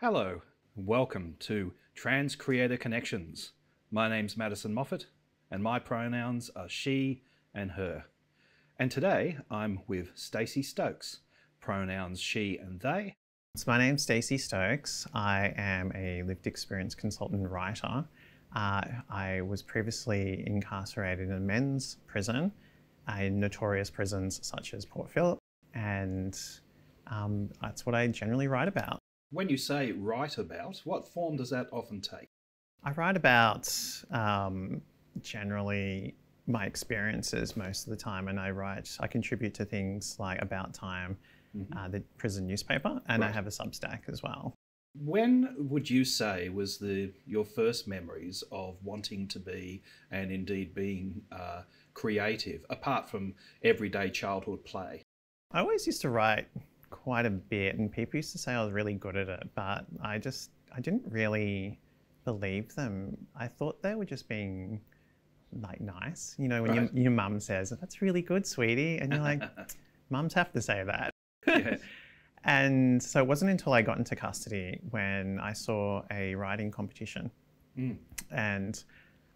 Hello, and welcome to TransCreative Connections. My name's Madison Moffat, and my pronouns are she and her. And today I'm with Stacey Stokes, pronouns she and they. So my name's Stacey Stokes. I am a lived experience consultant writer. I was previously incarcerated in a men's prison, in notorious prisons such as Port Phillip, and that's what I generally write about. When you say write about, what form does that often take? I write about generally my experiences most of the time, and I contribute to things like About Time, the prison newspaper, and I have a Substack as well. When would you say was your first memories of wanting to be, and indeed being, creative, apart from everyday childhood play? I always used to write quite a bit, and people used to say I was really good at it, but I didn't really believe them. I thought they were just being like nice. You know, when your mum says, "That's really good, sweetie," and you're like, mums have to say that. Yes. And so it wasn't until I got into custody when I saw a writing competition. And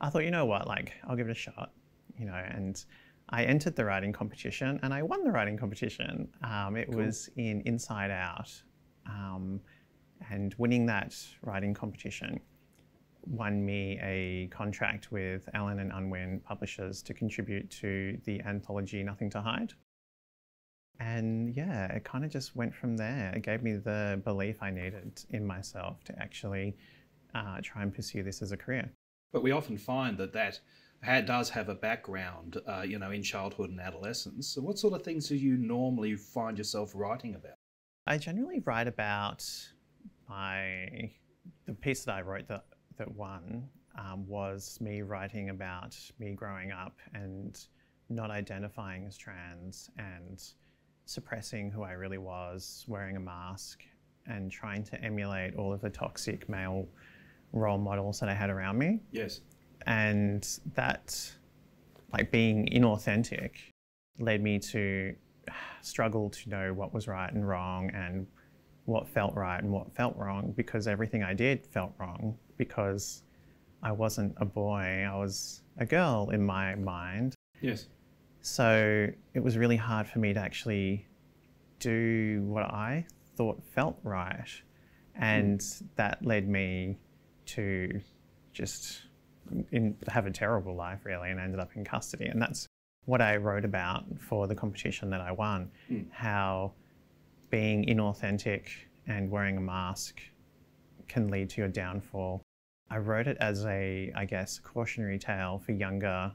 I thought, you know what, like, I'll give it a shot, you know, and I entered the writing competition and I won the writing competition. It was in Inside Out, and winning that writing competition won me a contract with Allen and Unwin Publishers to contribute to the anthology Nothing to Hide. And yeah, it kind of just went from there. It gave me the belief I needed in myself to actually try and pursue this as a career. But we often find that does have a background, you know, in childhood and adolescence. So what sort of things do you normally find yourself writing about? I generally write about the piece that I wrote that won was me writing about me growing up and not identifying as trans and suppressing who I really was, wearing a mask and trying to emulate all of the toxic male role models that I had around me. Yes. And that, like, being inauthentic led me to struggle to know what was right and wrong and what felt right and what felt wrong, because everything I did felt wrong because I wasn't a boy, I was a girl in my mind. Yes. So it was really hard for me to actually do what I thought felt right. And that led me to just have a terrible life, really, and ended up in custody. And that's what I wrote about for the competition that I won, how being inauthentic and wearing a mask can lead to your downfall. I wrote it as I guess, cautionary tale for younger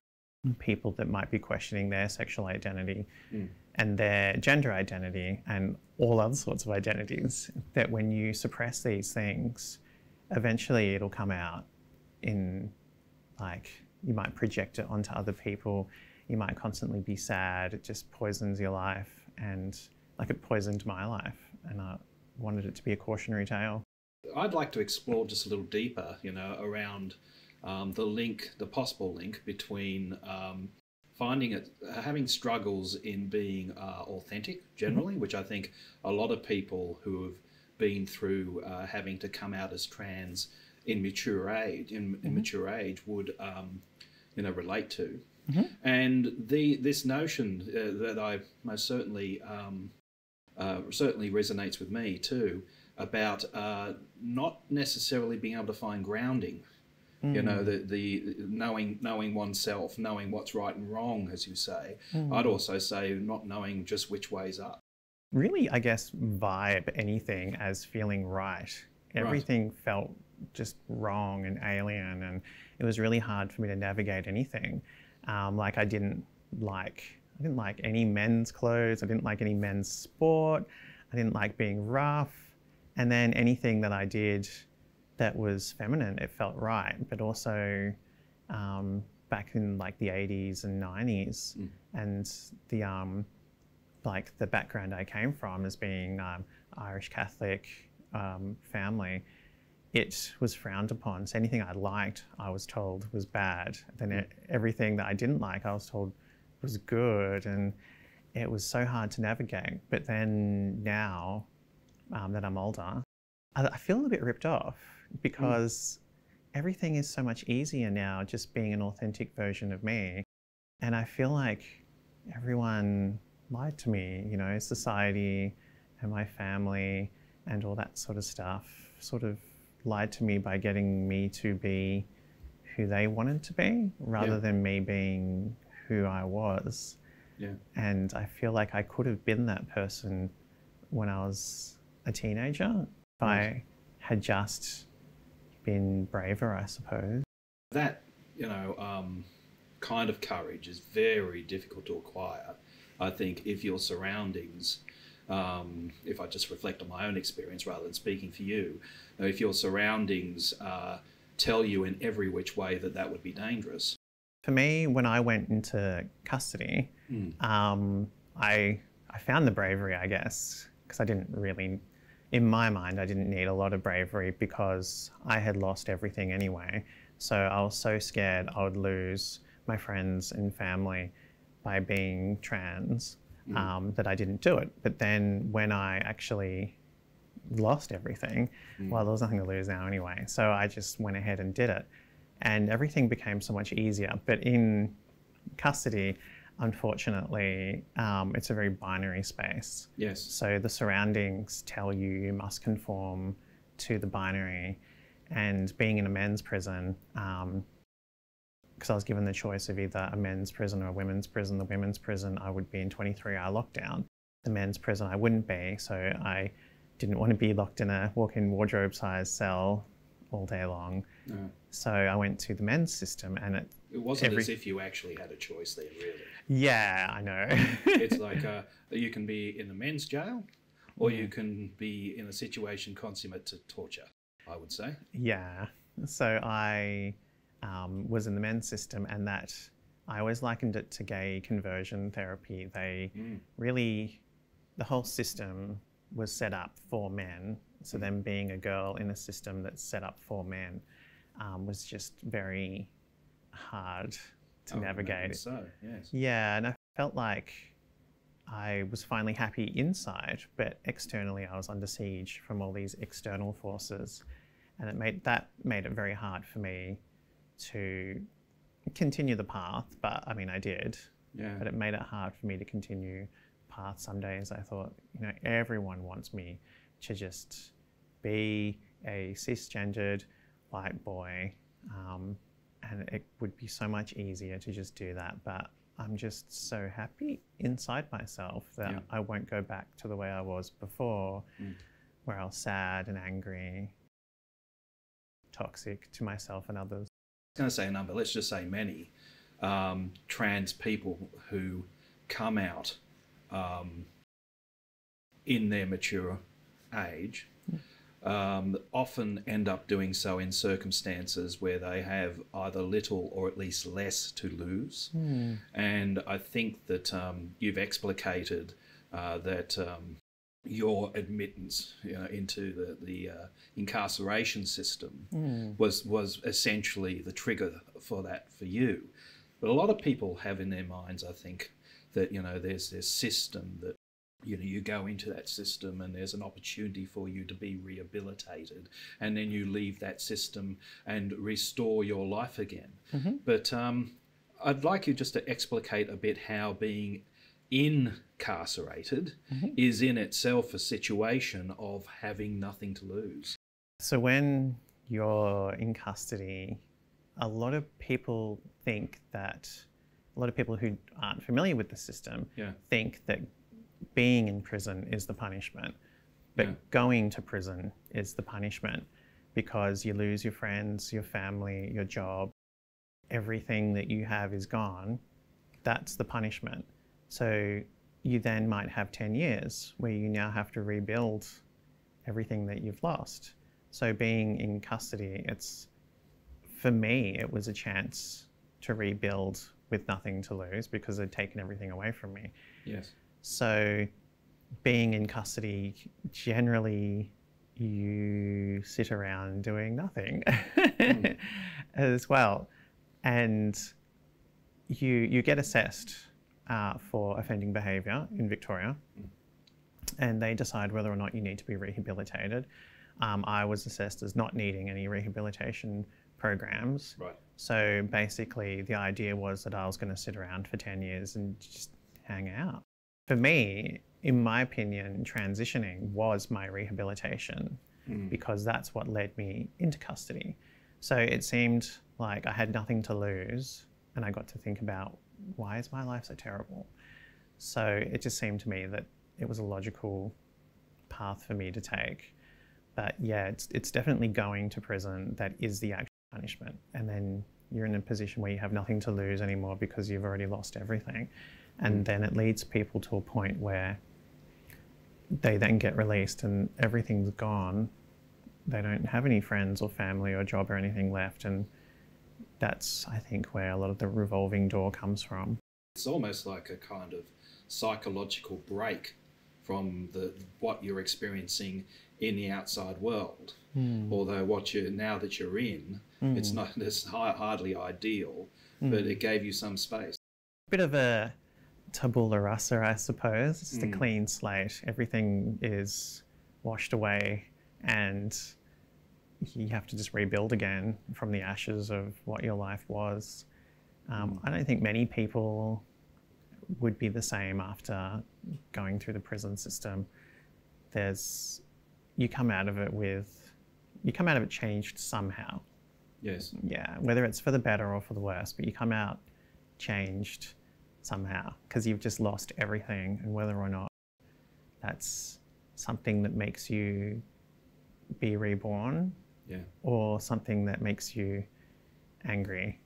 people that might be questioning their sexual identity and their gender identity and all other sorts of identities, that when you suppress these things, eventually it'll come out in, like, you might project it onto other people, you might constantly be sad, it just poisons your life, and like it poisoned my life, and I wanted it to be a cautionary tale. I'd like to explore just a little deeper, you know, around the possible link between having struggles in being authentic generally, which I think a lot of people who have been through having to come out as trans in mature age would you know, relate to. And this notion that I most certainly resonates with me too, about not necessarily being able to find grounding. You know, the knowing oneself, knowing what's right and wrong, as you say. I'd also say not knowing just which way's up. Really, I guess, vibe anything as feeling right. Everything felt just wrong and alien, and it was really hard for me to navigate anything. Like, I didn't like any men's clothes, I didn't like any men's sport, I didn't like being rough, and then anything that I did that was feminine, it felt right. But also back in like the 80s and 90s, and the background I came from as being Irish Catholic family, it was frowned upon. So anything I liked, I was told was bad. Then everything that I didn't like, I was told was good, and it was so hard to navigate. But then now that I'm older, I feel a bit ripped off because everything is so much easier now, just being an authentic version of me. And I feel like everyone lied to me, you know, society and my family and all that sort of stuff sort of lied to me by getting me to be who they wanted to be rather than me being who I was. Yeah. And I feel like I could have been that person when I was a teenager if I had just been braver, I suppose. That, you know, kind of courage is very difficult to acquire. I think if your surroundings, if I just reflect on my own experience rather than speaking for you, if your surroundings tell you in every which way that that would be dangerous. For me, when I went into custody, I found the bravery, I guess, because I didn't really, in my mind, I didn't need a lot of bravery because I had lost everything anyway. So I was so scared I would lose my friends and family by being trans that I didn't do it. But then when I actually lost everything, well, there was nothing to lose now anyway. So I just went ahead and did it. And everything became so much easier. But in custody, unfortunately, it's a very binary space. Yes. So the surroundings tell you you must conform to the binary. And being in a men's prison, because I was given the choice of either a men's prison or a women's prison. The women's prison, I would be in 23-hour lockdown. The men's prison, I wouldn't be. So I didn't want to be locked in a walk-in wardrobe-sized cell all day long. No. So I went to the men's system, and it wasn't as if you actually had a choice there, really. Yeah, I know. It's like you can be in the men's jail, or you can be in a situation consummate to torture, I would say. Yeah. So I was in the men's system, and that I always likened it to gay conversion therapy. They really, the whole system was set up for men. So them being a girl in a system that's set up for men was just very hard to navigate. So, yes. Yeah, and I felt like I was finally happy inside, but externally I was under siege from all these external forces. And it made it very hard for me to continue the path, but I mean, I did. Yeah. But it made it hard for me to continue the path. Some days I thought, you know, everyone wants me to just be a cisgendered white boy, and it would be so much easier to just do that. But I'm just so happy inside myself that I won't go back to the way I was before, where I was sad and angry, toxic to myself and others. I was going to say a number, let's just say many trans people who come out in their mature age often end up doing so in circumstances where they have either little or at least less to lose. And I think that you've explicated that your admittance, you know, into the incarceration system was essentially the trigger for that for you. But a lot of people have in their minds, I think, that, you know, there's this system that, you know, you go into that system and there's an opportunity for you to be rehabilitated, and then you leave that system and restore your life again. But I'd like you just to explicate a bit how being incarcerated is in itself a situation of having nothing to lose. So when you're in custody, a lot of people who aren't familiar with the system think that being in prison is the punishment, but going to prison is the punishment, because you lose your friends, your family, your job, everything that you have is gone. That's the punishment. So you then might have 10 years where you now have to rebuild everything that you've lost. So being in custody, for me, it was a chance to rebuild with nothing to lose because they'd taken everything away from me. Yes. So being in custody, generally you sit around doing nothing as well. And you get assessed for offending behaviour in Victoria, and they decide whether or not you need to be rehabilitated. I was assessed as not needing any rehabilitation programs. Right. So basically the idea was that I was going to sit around for 10 years and just hang out. For me, in my opinion, transitioning was my rehabilitation because that's what led me into custody. So it seemed like I had nothing to lose, and I got to think about, why is my life so terrible? So it just seemed to me that it was a logical path for me to take. But yeah, it's definitely going to prison that is the actual punishment. And then you're in a position where you have nothing to lose anymore because you've already lost everything. And then it leads people to a point where they then get released and everything's gone. They don't have any friends or family or job or anything left. And that's, I think, where a lot of the revolving door comes from. It's almost like a kind of psychological break from what you're experiencing in the outside world. Although now that you're in, it's hardly ideal, but it gave you some space. Bit of a tabula rasa, I suppose. It's a clean slate. Everything is washed away and you have to just rebuild again from the ashes of what your life was. I don't think many people would be the same after going through the prison system. You come out of it changed somehow. Yes. Yeah, whether it's for the better or for the worse, but you come out changed somehow because you've just lost everything, and whether or not that's something that makes you be reborn or something that makes you angry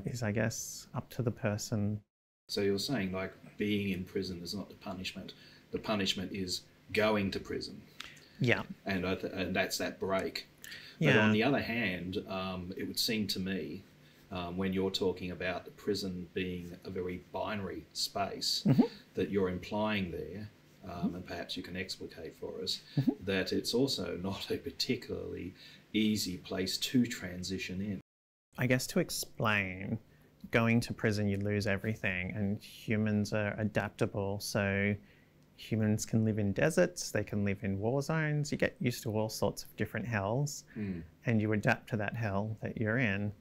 is, I guess, up to the person. So you're saying, like, being in prison is not the punishment. The punishment is going to prison. Yeah. And that's that break. But on the other hand, it would seem to me, when you're talking about the prison being a very binary space, that you're implying there, and perhaps you can explicate for us, that it's also not a particularly easy place to transition in. I guess to explain, going to prison, you lose everything, and humans are adaptable. So humans can live in deserts, they can live in war zones. You get used to all sorts of different hells, and you adapt to that hell that you're in,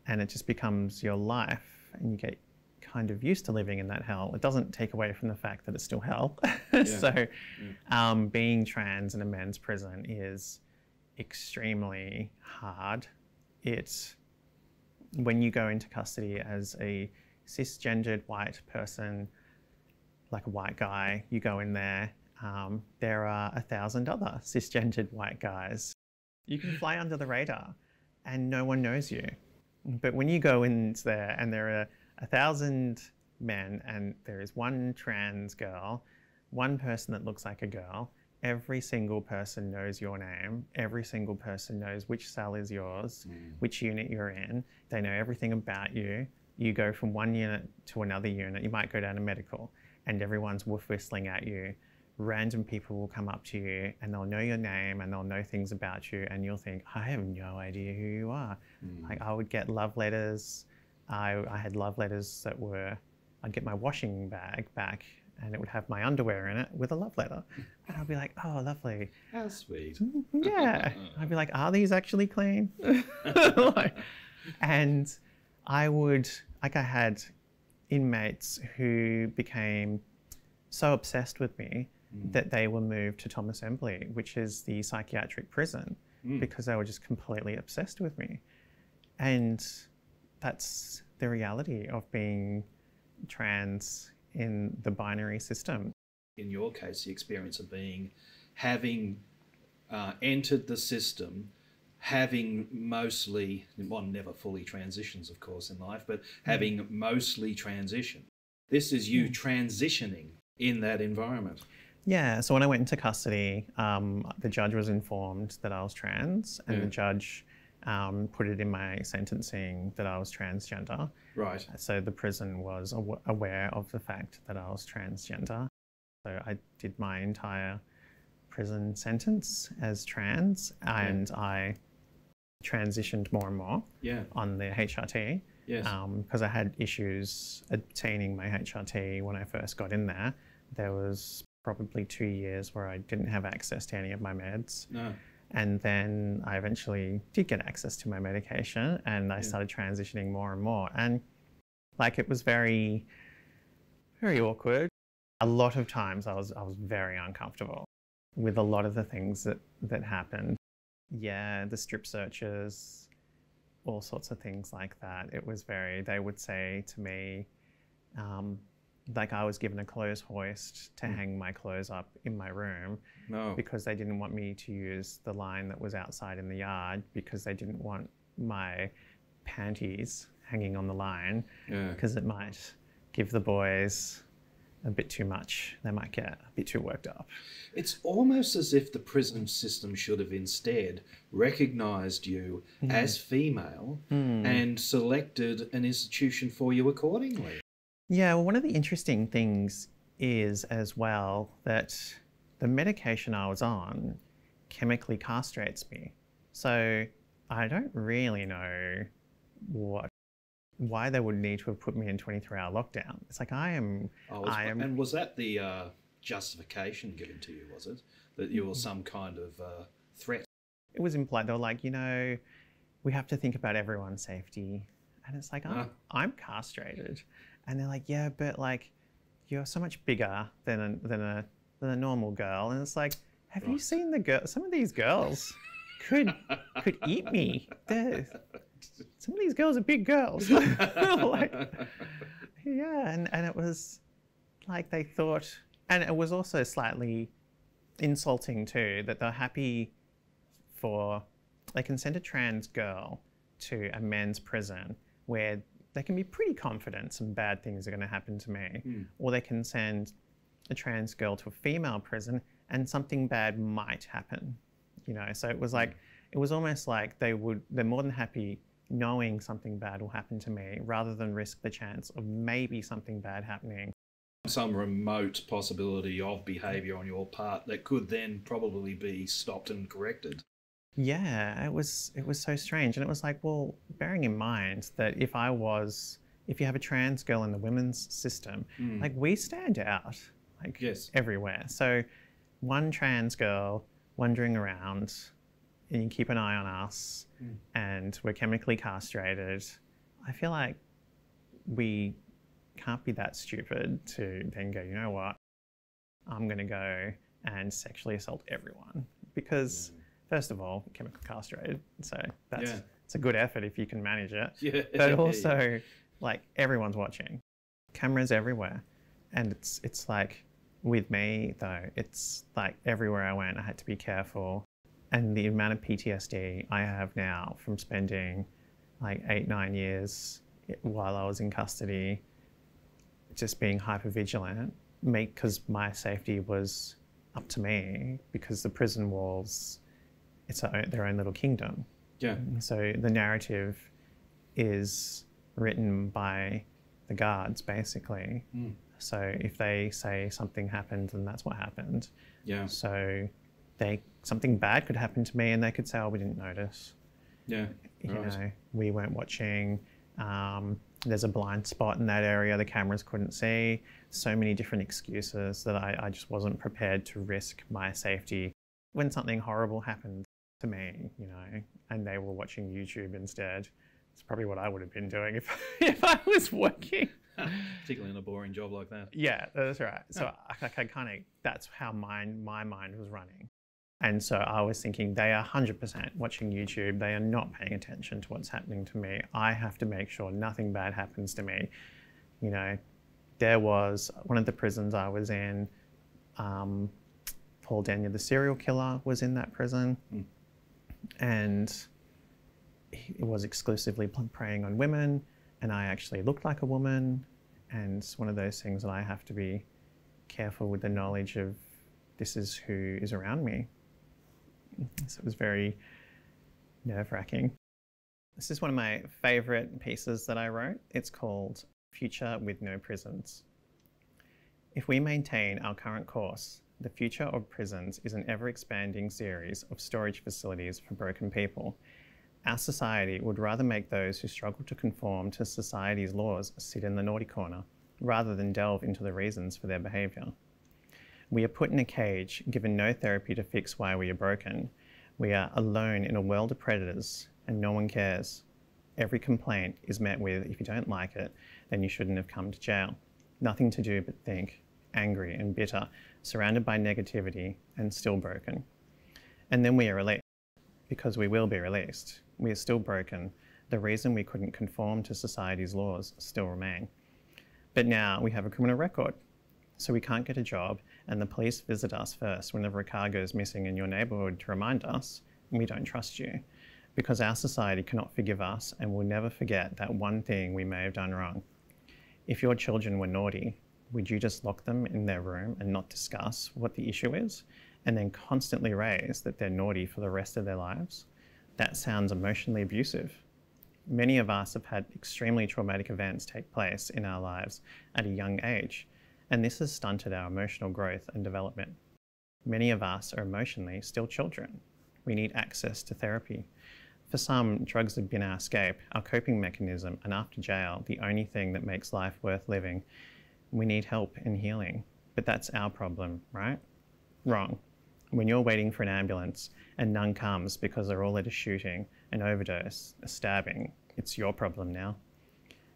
and it just becomes your life, and you get kind of used to living in that hell. It doesn't take away from the fact that it's still hell. So being trans in a men's prison is extremely hard. When you go into custody as a cisgendered white person, like a white guy, you go in there, there are 1,000 other cisgendered white guys. You can fly under the radar and no one knows you. But when you go in there and there are 1,000 men and there is one trans girl, one person that looks like a girl, every single person knows your name. Every single person knows which cell is yours, which unit you're in. They know everything about you. You go from one unit to another unit. You might go down to medical and everyone's woof whistling at you. Random people will come up to you and they'll know your name and they'll know things about you, and you'll think, I have no idea who you are. Like, I would get love letters. I had love letters that I'd get my washing bag back and it would have my underwear in it with a love letter. And I'd be like, oh, lovely. How sweet. Yeah. I'd be like, are these actually clean? And I had inmates who became so obsessed with me that they were moved to Thomas Embley, which is the psychiatric prison, because they were just completely obsessed with me. And that's the reality of being trans in the binary system. In your case, the experience of having entered the system, having mostly, one never fully transitions, of course, in life, but having mostly transitioned. This is you transitioning in that environment. Yeah, so when I went into custody, the judge was informed that I was trans, and the judge put it in my sentencing that I was transgender. Right. So the prison was aware of the fact that I was transgender. So I did my entire prison sentence as trans, and I transitioned more and more on the HRT. Yes. Because I had issues obtaining my HRT when I first got in there. There was probably 2 years where I didn't have access to any of my meds. No. And then I eventually did get access to my medication, and I started transitioning more and more. And like, it was very, very awkward. A lot of times I was very uncomfortable with a lot of the things that happened. Yeah, the strip searches, all sorts of things like that. It was very, they would say to me, like, I was given a clothes hoist to hang my clothes up in my room because they didn't want me to use the line that was outside in the yard, because they didn't want my panties hanging on the line, because it might give the boys a bit too much. They might get a bit too worked up. It's almost as if the prison system should have instead recognised you as female and selected an institution for you accordingly. Yeah, well, one of the interesting things is as well that the medication I was on chemically castrates me. So I don't really know why they would need to have put me in 23-hour lockdown. It's like and was that the justification given to you, was it? That you were some kind of threat? It was implied. They were like, we have to think about everyone's safety. And it's like, I'm castrated. And they're like, yeah, but like, you're so much bigger than a normal girl. And it's like, have you seen the girl? Some of these girls could eat me. Some of these girls are big girls. Like, yeah, and it was like they thought, and it was also slightly insulting too, that they're happy they can send a trans girl to a men's prison where they can be pretty confident some bad things are going to happen to me, or they can send a trans girl to a female prison and something bad might happen, So it was like, it was almost like they're more than happy knowing something bad will happen to me rather than risk the chance of maybe something bad happening. Some remote possibility of behaviour on your part that could then probably be stopped and corrected. Yeah, it was so strange. And it was like, well, bearing in mind that if you have a trans girl in the women's system, like, we stand out, like, everywhere. So one trans girl wandering around, and you keep an eye on us, and we're chemically castrated. I feel like we can't be that stupid to then go, you know what, I'm going to go and sexually assault everyone. Because first of all, chemically castrated, so it's a good effort if you can manage it. Yeah. But also, like, everyone's watching. Cameras everywhere. And it's like, with me though, it's like everywhere I went, I had to be careful. And the amount of PTSD I have now from spending like 8-9 years while I was in custody, just being hyper-vigilant, because my safety was up to me, because the prison walls, it's their own little kingdom. Yeah. So the narrative is written by the guards, basically. So if they say something happened, then that's what happened. Yeah. So something bad could happen to me and they could say, oh, we didn't notice. Yeah. We weren't watching. There's a blind spot in that area the cameras couldn't see. So many different excuses that I just wasn't prepared to risk my safety. When something horrible happened to me, and they were watching YouTube instead, it's probably what I would have been doing if I was working. Particularly in a boring job like that. Yeah, that's right. So that's how my mind was running. And so I was thinking, they are 100% watching YouTube. They are not paying attention to what's happening to me. I have to make sure nothing bad happens to me. There was one of the prisons I was in, Paul Daniel, the serial killer, was in that prison. And he was exclusively preying on women. And I actually looked like a woman. And it's one of those things that I have to be careful with, the knowledge of this is who is around me. So it was very nerve-wracking. This is one of my favourite pieces that I wrote. It's called Future with No Prisons. If we maintain our current course, the future of prisons is an ever-expanding series of storage facilities for broken people. Our society would rather make those who struggle to conform to society's laws sit in the naughty corner, rather than delve into the reasons for their behaviour. We are put in a cage, given no therapy to fix why we are broken. We are alone in a world of predators and no one cares. Every complaint is met with, if you don't like it, then you shouldn't have come to jail. Nothing to do but think, angry and bitter, surrounded by negativity and still broken. And then we are released, because we will be released. We are still broken. The reason we couldn't conform to society's laws still remain. But now we have a criminal record, so we can't get a job, and the police visit us first whenever a car goes missing in your neighbourhood to remind us we don't trust you, because our society cannot forgive us and will never forget that one thing we may have done wrong. If your children were naughty, would you just lock them in their room and not discuss what the issue is, and then constantly raise that they're naughty for the rest of their lives? That sounds emotionally abusive. Many of us have had extremely traumatic events take place in our lives at a young age, and this has stunted our emotional growth and development. Many of us are emotionally still children. We need access to therapy. For some, drugs have been our escape, our coping mechanism, and after jail, the only thing that makes life worth living. We need help and healing, but that's our problem, right? Wrong. When you're waiting for an ambulance and none comes because they're all at a shooting, an overdose, a stabbing, it's your problem now.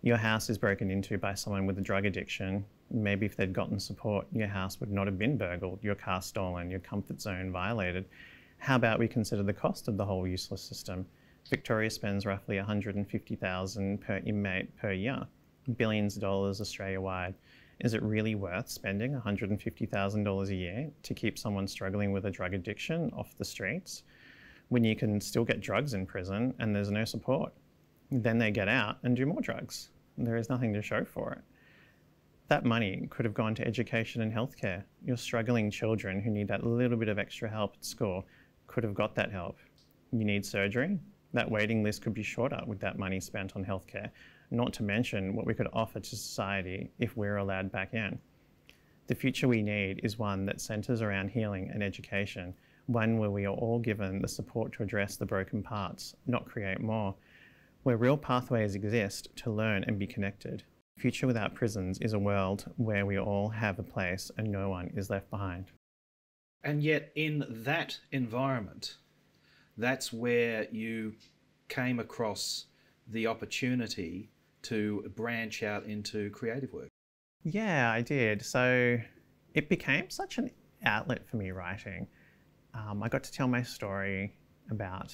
Your house is broken into by someone with a drug addiction. Maybe if they'd gotten support, your house would not have been burgled, your car stolen, your comfort zone violated. How about we consider the cost of the whole useless system? Victoria spends roughly $150,000 per inmate per year, billions of dollars Australia-wide. Is it really worth spending $150,000 a year to keep someone struggling with a drug addiction off the streets when you can still get drugs in prison and there's no support? Then they get out and do more drugs. There is nothing to show for it. That money could have gone to education and healthcare. Your struggling children who need that little bit of extra help at school could have got that help. You need surgery? That waiting list could be shorter with that money spent on healthcare, not to mention what we could offer to society if we're allowed back in. The future we need is one that centres around healing and education, one where we are all given the support to address the broken parts, not create more, where real pathways exist to learn and be connected. The future without prisons is a world where we all have a place and no one is left behind. And yet in that environment, that's where you came across the opportunity to branch out into creative work. Yeah, I did. So it became such an outlet for me writing. I got to tell my story about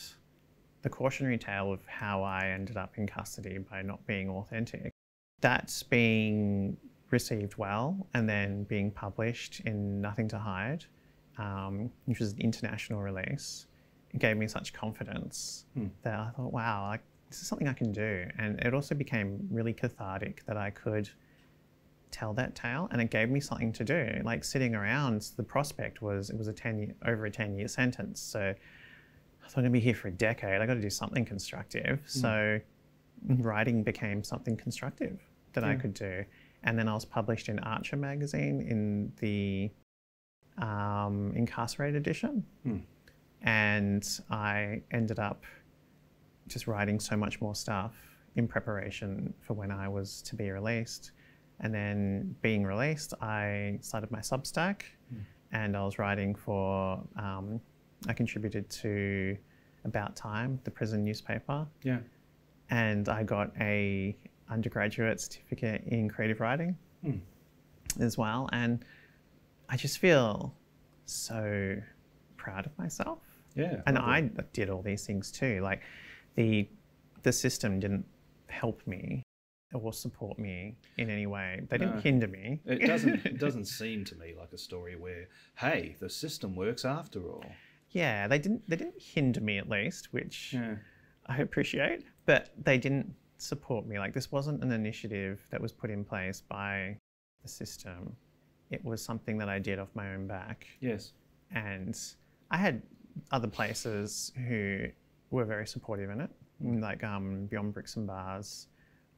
the cautionary tale of how I ended up in custody by not being authentic. That's being received well and then being published in Nothing to Hide, which was an international release. It gave me such confidence that I thought, wow, like, this is something I can do. And it also became really cathartic that I could tell that tale, and it gave me something to do. Like sitting around, the prospect was, it was over a 10-year sentence. So I thought I'm gonna be here for a decade. I got to do something constructive. So writing became something constructive that I could do. And then I was published in Archer magazine in the incarcerated edition. And I ended up just writing so much more stuff in preparation for when I was to be released. And then being released, I started my Substack and I was writing for, I contributed to About Time, the prison newspaper. Yeah. And I got a undergraduate certificate in creative writing as well. And I just feel so proud of myself. Yeah. And I did all these things too. Like the system didn't help me or support me in any way. They didn't hinder me. It doesn't seem to me like a story where, hey, the system works after all. Yeah, they didn't hinder me at least, which I appreciate, but they didn't support me. Like this wasn't an initiative that was put in place by the system. It was something that I did off my own back. Yes. And I had other places who were very supportive in it, like Beyond Bricks and Bars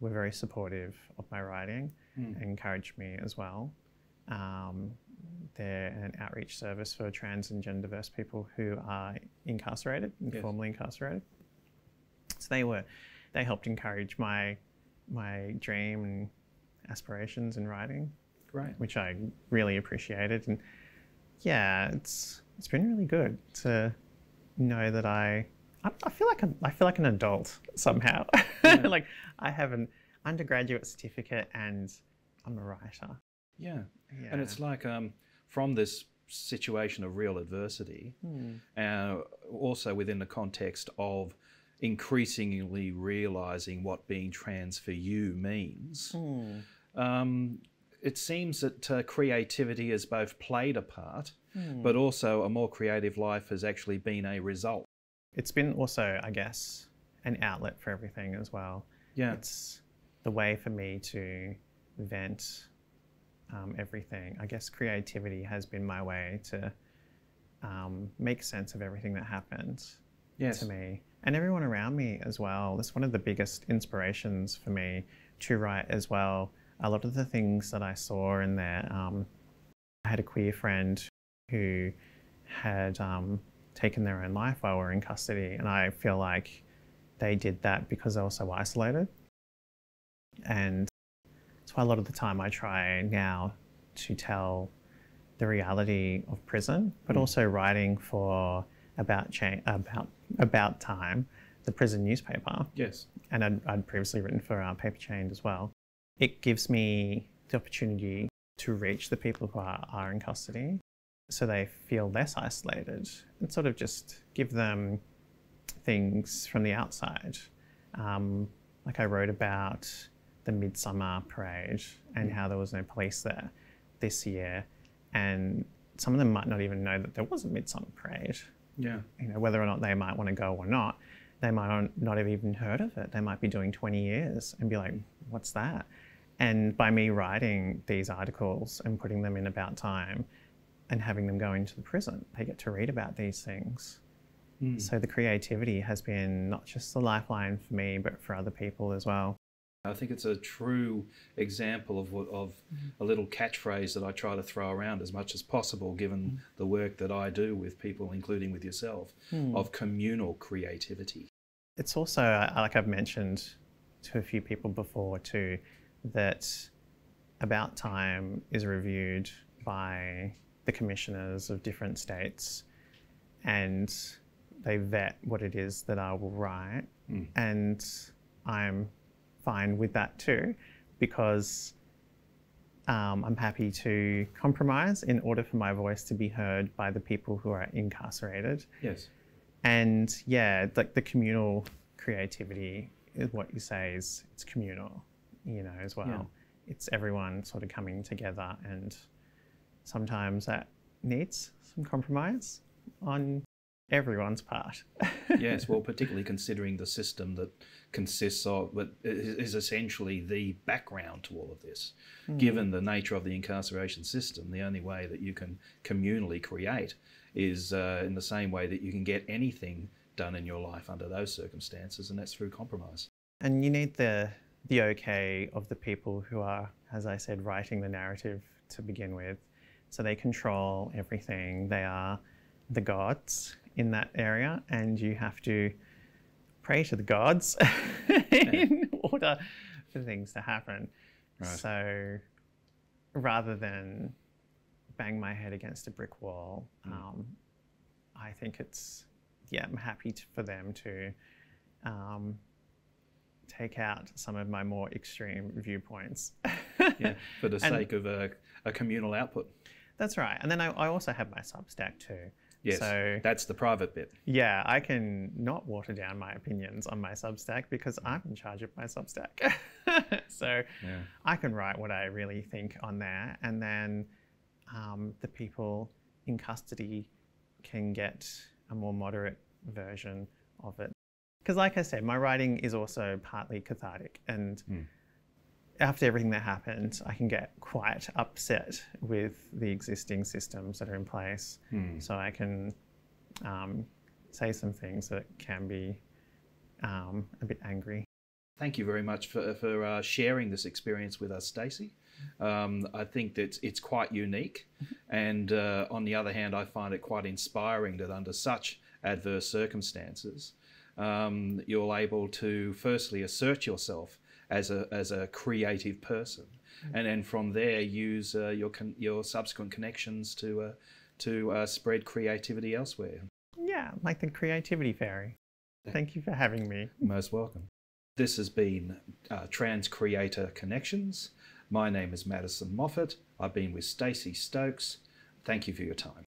were very supportive of my writing and encouraged me as well. They're an outreach service for trans and gender diverse people who are incarcerated, informally incarcerated. So they helped encourage my dream and aspirations in writing, which I really appreciated. And yeah, it's been really good to know that I feel like an adult somehow. Yeah. Like I have an undergraduate certificate and I'm a writer. Yeah. Yeah. And it's like from this situation of real adversity, also within the context of increasingly realizing what being trans for you means, it seems that creativity has both played a part, but also a more creative life has actually been a result. It's been also, I guess, an outlet for everything as well. Yeah. It's the way for me to vent everything. I guess creativity has been my way to make sense of everything that happened to me and everyone around me as well. That's one of the biggest inspirations for me to write as well. A lot of the things that I saw in there, I had a queer friend who had taken their own life while we were in custody, and I feel like they did that because they were so isolated. And that's why a lot of the time I try now to tell the reality of prison, but also writing for About Time, the prison newspaper. Yes. And I'd previously written for Paper Chain as well. It gives me the opportunity to reach the people who are in custody so they feel less isolated and sort of just give them things from the outside. Like I wrote about the Midsummer Parade and how there was no police there this year, and some of them might not even know that there was a Midsummer Parade. Yeah. You know, whether or not they might want to go or not, they might not have even heard of it. They might be doing 20 years and be like, what's that? And by me writing these articles and putting them in About Time and having them go into the prison, they get to read about these things. So the creativity has been not just the lifeline for me, but for other people as well. I think it's a true example of a little catchphrase that I try to throw around as much as possible, given the work that I do with people, including with yourself, of communal creativity. It's also, like I've mentioned to a few people before too, that About Time is reviewed by the commissioners of different states, and they vet what it is that I will write. And I'm fine with that too, because I'm happy to compromise in order for my voice to be heard by the people who are incarcerated. Yes. And yeah, like the communal creativity is what you say is, it's communal, you know, as well. Yeah. It's everyone sort of coming together, and sometimes that needs some compromise on everyone's part. Yes, well, particularly considering the system that consists of, but is essentially the background to all of this. Given the nature of the incarceration system, the only way that you can communally create is in the same way that you can get anything done in your life under those circumstances, and that's through compromise. And you need the okay of the people who are, as I said, writing the narrative to begin with. So they control everything. They are the gods in that area, and you have to pray to the gods in order for things to happen. Right. So rather than bang my head against a brick wall, I think it's, I'm happy for them to take out some of my more extreme viewpoints. For the sake of a communal output. That's right. And then I also have my Substack too. Yes, so, that's the private bit. Yeah, I can not water down my opinions on my Substack because I'm in charge of my Substack. So I can write what I really think on there, and then the people in custody can get a more moderate version of it. Because like I said, my writing is also partly cathartic, and after everything that happened, I can get quite upset with the existing systems that are in place. So I can say some things that can be a bit angry. Thank you very much for sharing this experience with us, Stacey. I think that it's quite unique, and on the other hand, I find it quite inspiring that under such adverse circumstances, you're able to firstly assert yourself as a creative person, and then from there use your subsequent connections to spread creativity elsewhere. Yeah, like the creativity fairy. Thank you for having me. Most welcome. This has been Trans Creator Connections. My name is Madison Moffat. I've been with Stacey Stokes. Thank you for your time.